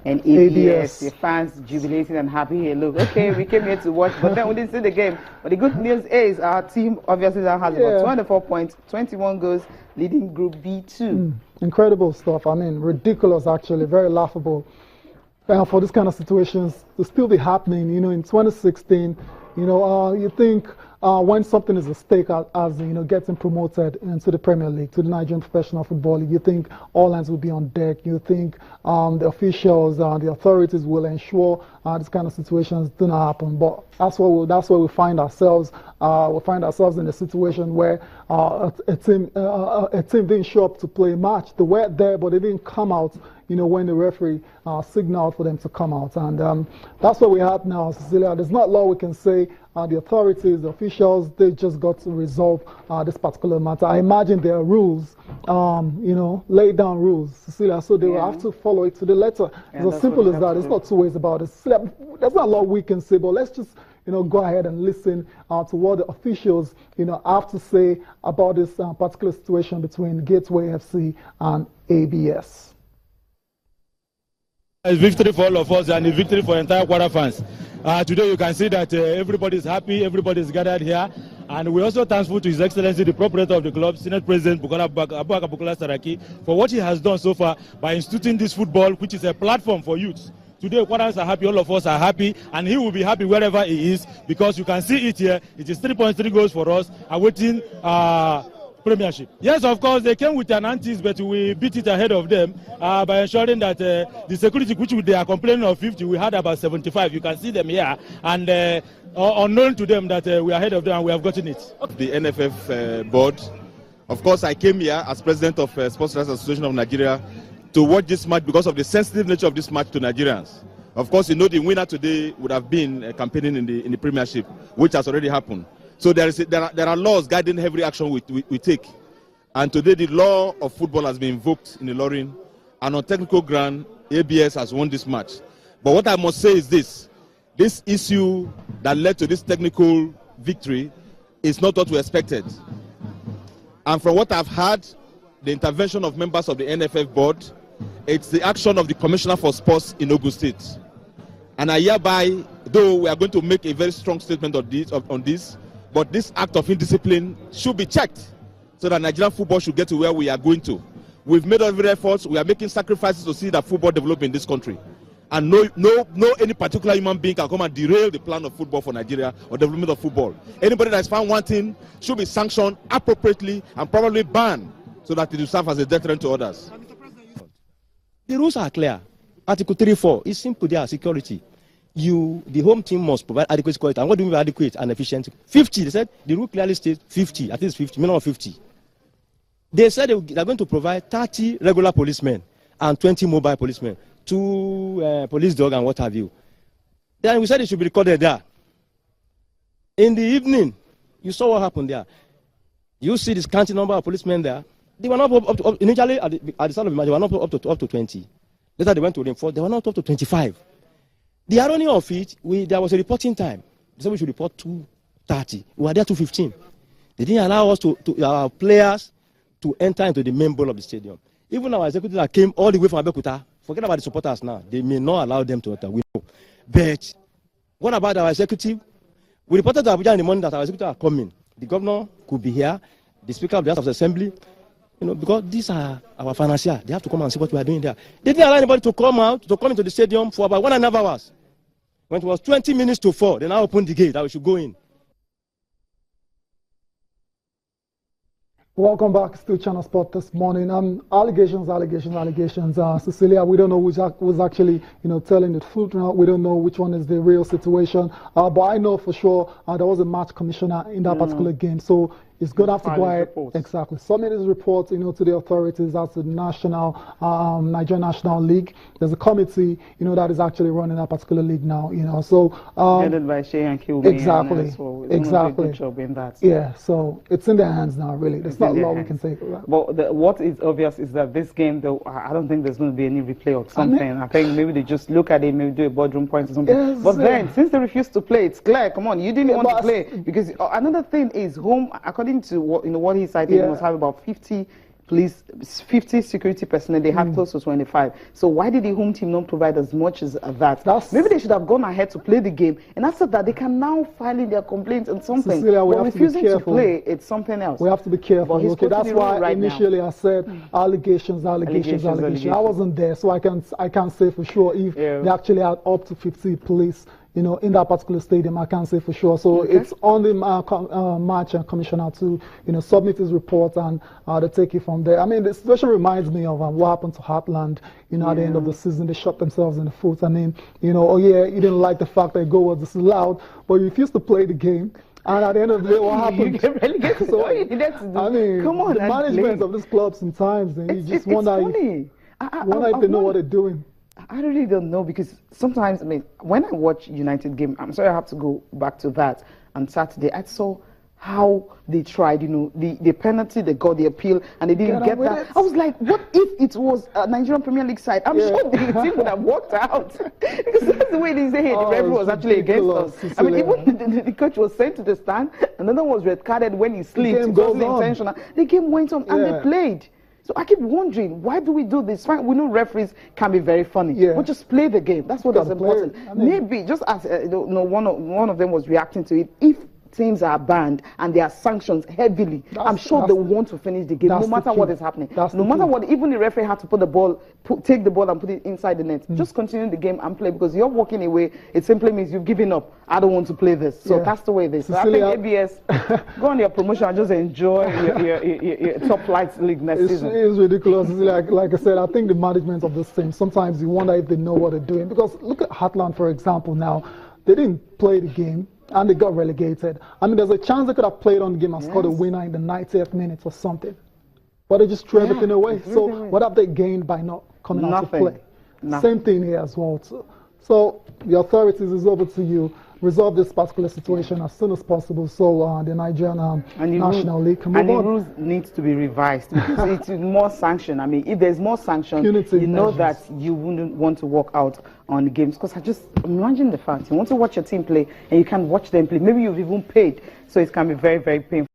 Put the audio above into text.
and ABS. The fans jubilating and happy here. Look, okay, we came here to watch, but then we didn't see the game. But the good news is our team obviously now has about 24 points, 21 goals, leading Group B2. Incredible stuff. I mean, ridiculous actually, very laughable. For this kind of situations to still be happening, you know, in 2016, you know, you think when something is at stake as you know, getting promoted into the Premier League, to the Nigerian Professional Football League, you think all hands will be on deck. You think the officials, the authorities will ensure these kind of situations do not happen. But that's where we find ourselves. We find ourselves in a situation where a team didn't show up to play a match. They were there, but they didn't come out, you know, when the referee signaled for them to come out. And that's what we have now, Cecilia. There's not a lot we can say. The authorities, the officials, they just got to resolve this particular matter. I imagine there are rules, you know, laid down rules, Cecilia, so they will have to follow it to the letter. It's as simple as that. There's not two ways about it. Cecilia, there's not a lot we can say, but let's just, you know, go ahead and listen to what the officials, you know, have to say about this particular situation between Gateway FC and ABS. It's victory for all of us and a victory for entire Kwara fans. Today you can see that everybody is happy, everybody is gathered here, and we're also thankful to His Excellency the proprietor of the club, Senate President Bukola Saraki, for what he has done so far by instituting this football, which is a platform for youth. Today Kwarans are happy, all of us are happy, and he will be happy wherever he is, because you can see it here. It is 3.3 goals for us, awaiting Premiership. Yes, of course, they came with an antis, but we beat it ahead of them by ensuring that the security, which they are complaining of 50, we had about 75. You can see them here, and unknown to them that we are ahead of them, and we have gotten it. The NFF board, of course, I came here as president of Sports Rights Association of Nigeria to watch this match because of the sensitive nature of this match to Nigerians. Of course, you know, the winner today would have been campaigning in the Premiership, which has already happened. So there are laws guiding every action we take. And today the law of football has been invoked in the Lorin, and on technical ground, ABS has won this match. But what I must say is this issue that led to this technical victory is not what we expected. And from what I've heard, the intervention of members of the NFF board, it's the action of the Commissioner for Sports in Ogun State. And I hereby, though we are going to make a very strong statement on this, but this act of indiscipline should be checked so that Nigerian football should get to where we are going to. We've made every effort. We are making sacrifices to see that football develop in this country. And no any particular human being can come and derail the plan of football for Nigeria or development of football. Anybody that is found wanting should be sanctioned appropriately and probably banned so that it will serve as a deterrent to others. The rules are clear. Article 34 is simple there, security. The home team must provide adequate security. And what do we mean by adequate and efficient? 50, they said, the rule clearly states 50, at least 50, minimum of 50. They said they are going to provide 30 regular policemen and 20 mobile policemen, 2 police dogs and what have you. Then we said it should be recorded there. In the evening, you saw what happened there. You see this counting number of policemen there. They were not up initially at the start of the match, they were not up to 20. Later they went to reinforce, they were not up to 25. The irony of it, there was a reporting time. They said we should report 2:30. We were there 2:15. They didn't allow us our players to enter into the main bowl of the stadium. Even our executives that came all the way from Abeokuta, forget about the supporters now. They may not allow them to enter. We know. But what about our executive? We reported to Abuja in the morning that our executives are coming. The governor could be here, the Speaker of the House of Assembly, you know, because these are our financiers. They have to come and see what we are doing there. They didn't allow anybody to come into the stadium for about 1.5 hours. When it was 20 minutes to 4, they now opened the gate that we should go in. Welcome back to Channel Sport this morning. Allegations. Cecilia, we don't know who's actually, you know, telling the truth now. We don't know which one is the real situation. But I know for sure there was a match commissioner in that particular game. So it's going to have to go ahead. Exactly. Submit his report, you know, to the authorities. That's the Nigerian National League. There's a committee, you know, that is actually running that particular league now, you know. So headed by Shea and Kilby. Exactly. Exactly. Good job in that. Yeah. So it's in their hands now, really. There's not a lot we can say about that. But what is obvious is that this game, though, I don't think there's going to be any replay or something. I think maybe they just look at it, maybe do a boardroom point or something. Yes, but then, since they refused to play, it's clear. Come on, you didn't want to play because another thing is home. According to what he cited, he must have about 50 police, 50 security personnel, they had close to 25. So why did the home team not provide as much as that? Maybe they should have gone ahead to play the game, and after that they can now file in their complaints and something. Cecilia, we but have refusing to play, it's something else. We have to be careful. Okay, that's why initially I said allegations. I wasn't there, so I can't say for sure if they actually had up to 50 police, you know, in that particular stadium. I can't say for sure. So it's on the match and commissioner to, you know, submit his report and to take it from there. I mean, the situation reminds me of what happened to Heartland, you know, at the end of the season. They shot themselves in the foot. I mean, you know, you didn't like the fact that goal was disallowed, but you refused to play the game. And at the end of the day, what happened? You get relegated. So, I mean, come on, the management of this club sometimes, and you just wonder if they know what they're doing. I really don't know, because sometimes, I mean, when I watch United game, I'm sorry I have to go back to that on Saturday, I saw how they tried, you know, the penalty, they got the appeal, and they didn't get that. I was like, what if it was a Nigerian Premier League side? I'm sure the team would have walked out. Because that's the way they say, hey, the referee was actually against us. I mean, even the coach was sent to the stand, another was red carded when he slipped. It wasn't intentional. The game went on and they played. So I keep wondering, why do we do this? Fine, we know referees can be very funny, but just play the game. That's what is important. I mean, maybe just as one of them was reacting to it, if teams are banned and there are sanctions heavily, I'm sure they want to finish the game, no matter what is happening. No matter what, even the referee had to put the ball, take the ball and put it inside the net. Just continue the game and play, because you're walking away, it simply means you've given up. I don't want to play this, so cast away this. So I think ABS, go on your promotion and just enjoy your top flight league next season. It's ridiculous. Like I said, I think the management of this team, sometimes you wonder if they know what they're doing, because look at Heartland, for example. Now, they didn't play the game and they got relegated. I mean, there's a chance they could have played on the game and scored a winner in the 90th minute or something. But they just threw everything away. So what have they gained by not coming out to play? Same thing here as well. So the authorities, is over to you. Resolve this particular situation as soon as possible, so the Nigerian National League can move on. And the rules need to be revised. It's more sanction. I mean, if there's more sanction, you know that you wouldn't want to walk out on the games. Because I just imagine the fact you want to watch your team play and you can't watch them play. Maybe you've even paid, so it can be very, very painful.